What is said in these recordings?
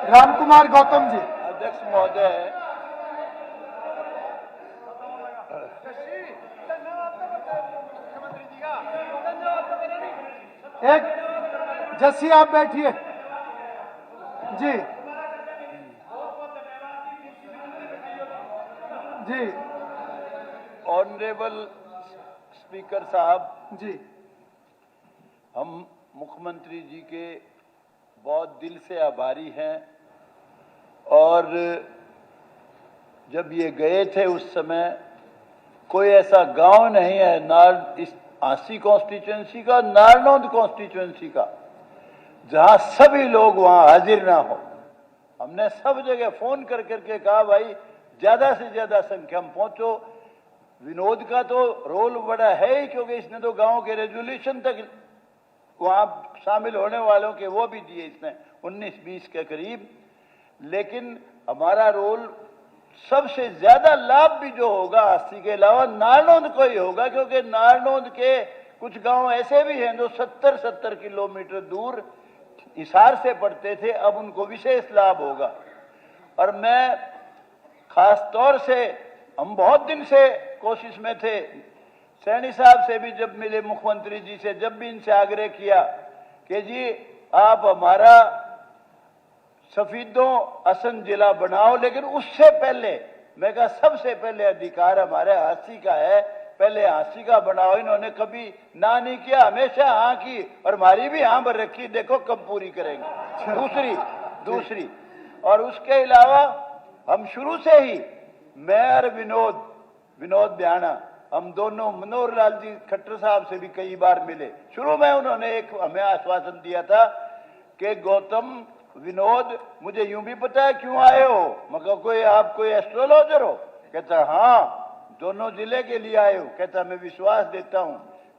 रामकुमार गौतम जी। अध्यक्ष महोदय, एक जस्सी आप बैठिए जी। जी ऑनरेबल स्पीकर साहब, जी। हम मुख्यमंत्री जी के बहुत दिल से आभारी हैं। और जब ये गए थे उस समय कोई ऐसा गांव नहीं है इस आसी कॉन्स्टिट्यूएंसी का, नारनौंद कॉन्स्टिट्यूएंसी का, जहां सभी लोग वहां हाजिर ना हो। हमने सब जगह फोन कर करके कहा भाई ज्यादा से ज्यादा संख्या में पहुंचो। विनोद का तो रोल बड़ा है ही, क्योंकि इसने तो गांव के रेजोल्यूशन तक वहां शामिल होने वालों के वो भी दिए इसने 19-20 के करीब। लेकिन हमारा रोल सबसे ज्यादा लाभ भी जो होगा अस्सी के अलावा नारनौंद को ही होगा, क्योंकि नारनौंद के कुछ गांव ऐसे भी हैं जो 70-70 किलोमीटर दूर हिसार से पड़ते थे, अब उनको विशेष लाभ होगा। और मैं खास तौर से, हम बहुत दिन से कोशिश में थे, सैनी साहब से भी जब मिले, मुख्यमंत्री जी से जब भी इनसे आग्रह किया कि जी आप हमारा सफीदों असन जिला बनाओ, लेकिन उससे पहले मैं कहा सबसे पहले अधिकार हमारे हांसी का है, पहले हांसी का बनाओ। इन्होंने कभी ना नहीं किया, हमेशा हाँ की, और हमारी भी हाँ भर रखी, देखो कब पूरी करेंगे। दूसरी और उसके अलावा हम शुरू से ही, मैं और विनोद ब्याणा, हम दोनों मनोहर लाल जी खट्टर साहब से भी कई बार मिले। शुरू में उन्होंने एक हमें आश्वासन दिया था कि गौतम विनोद मुझे यूं भी पता है क्यों आए हो। मगर आप कोई एस्ट्रोलॉजर हो? कहता हाँ, दोनों जिले के लिए आए हो। कहता मैं विश्वास देता हूं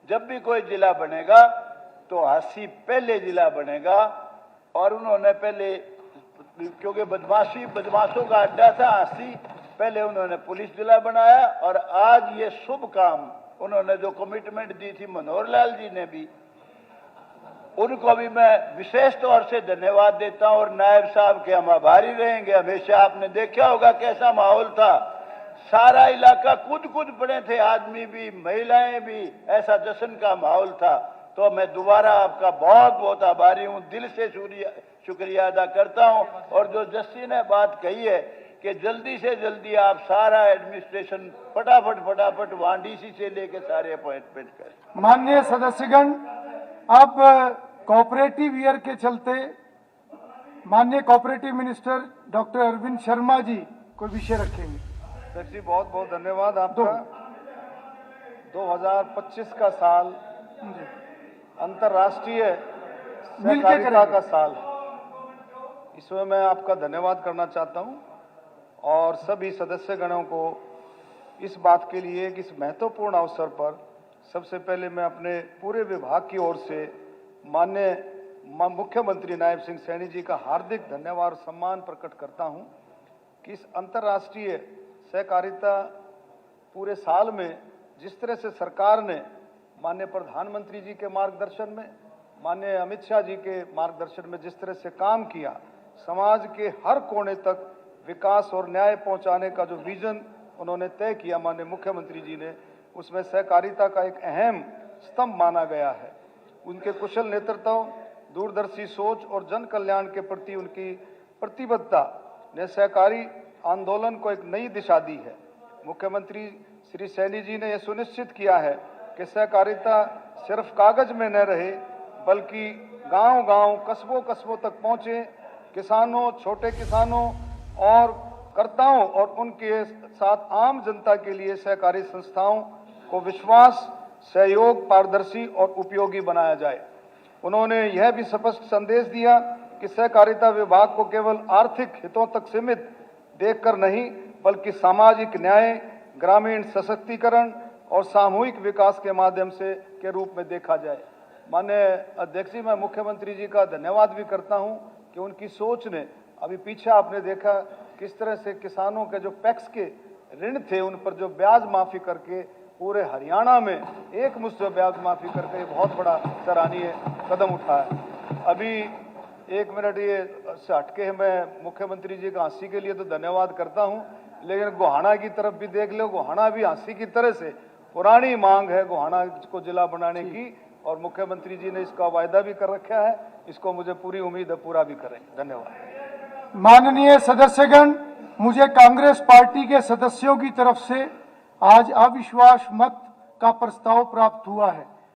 जब भी कोई जिला बनेगा तो हांसी पहले जिला बनेगा। और उन्होंने पहले, क्योंकि बदमाशों का अड्डा था हांसी, पहले उन्होंने पुलिस जिला बनाया। और आज ये शुभ काम उन्होंने जो कमिटमेंट दी थी मनोहर लाल जी ने भी, उनको भी मैं विशेष तौर से धन्यवाद देता हूं। और नायब साहब के हम आभारी रहेंगे हमेशा। आपने देखा होगा कैसा माहौल था, सारा इलाका कूद पड़े थे, आदमी भी महिलाएं भी, ऐसा जश्न का माहौल था। तो मैं दोबारा आपका बहुत बहुत आभारी हूं, दिल से शुक्रिया अदा करता हूं। और जो जस्सी ने बात कही है कि जल्दी से जल्दी आप सारा एडमिनिस्ट्रेशन फटाफट वहां डीसी से लेके सारे अपॉइंटमेंट करें। माननीय सदस्यगण, अब कोऑपरेटिव ईयर के चलते माननीय cooperative minister doctor Arvind Sharma ji कोई विषय रखेंगे। अध्यक्ष जी बहुत बहुत धन्यवाद आपका। 2025 का साल अंतर्राष्ट्रीय सहकारिता का साल, इसमें मैं आपका धन्यवाद करना चाहता हूं और सभी सदस्यगणों को इस बात के लिए कि इस महत्वपूर्ण अवसर पर सबसे पहले मैं अपने पूरे विभाग की ओर से माननीय मुख्यमंत्री नायब सिंह सैनी जी का हार्दिक धन्यवाद और सम्मान प्रकट करता हूं कि इस अंतर्राष्ट्रीय सहकारिता पूरे साल में जिस तरह से सरकार ने माननीय प्रधानमंत्री जी के मार्गदर्शन में, माननीय अमित शाह जी के मार्गदर्शन में जिस तरह से काम किया, समाज के हर कोने तक विकास और न्याय पहुंचाने का जो विजन उन्होंने तय किया माननीय मुख्यमंत्री जी ने, उसमें सहकारिता का एक अहम स्तंभ माना गया है। उनके कुशल नेतृत्व, दूरदर्शी सोच और जन कल्याण के प्रति उनकी प्रतिबद्धता ने सहकारी आंदोलन को एक नई दिशा दी है। मुख्यमंत्री श्री सैनी जी ने यह सुनिश्चित किया है कि सहकारिता सिर्फ कागज में न रहे बल्कि गांव-गांव, कस्बों तक पहुंचे। किसानों, छोटे किसानों और कर्ताओं और उनके साथ आम जनता के लिए सहकारी संस्थाओं को विश्वास, सहयोग, पारदर्शी और उपयोगी बनाया जाए। उन्होंने यह भी स्पष्ट संदेश दिया कि सहकारिता विभाग को केवल आर्थिक हितों तक सीमित देखकर नहीं बल्कि सामाजिक न्याय, ग्रामीण सशक्तिकरण और सामूहिक विकास के माध्यम से के रूप में देखा जाए। माननीय अध्यक्ष जी, मैं मुख्यमंत्री जी का धन्यवाद भी करता हूं कि उनकी सोच ने, अभी पीछे आपने देखा किस तरह से किसानों के जो पैक्स के ऋण थे उन पर जो ब्याज माफी करके पूरे हरियाणा में एक मुश्त ब्याज माफी करके बहुत बड़ा सराहनीय कदम उठाया। अभी एक मिनट ये से हटके मैं मुख्यमंत्री जी का हाँसी के लिए तो धन्यवाद करता हूं, लेकिन गोहाना की तरफ भी देख लो। गोहाना भी हाँसी की तरह से पुरानी मांग है गोहाना को जिला बनाने की, और मुख्यमंत्री जी ने इसका वायदा भी कर रखा है। इसको मुझे पूरी उम्मीद है पूरा भी करेंगे। धन्यवाद। माननीय सदस्यगण, मुझे कांग्रेस पार्टी के सदस्यों की तरफ से आज अविश्वास मत का प्रस्ताव प्राप्त हुआ है।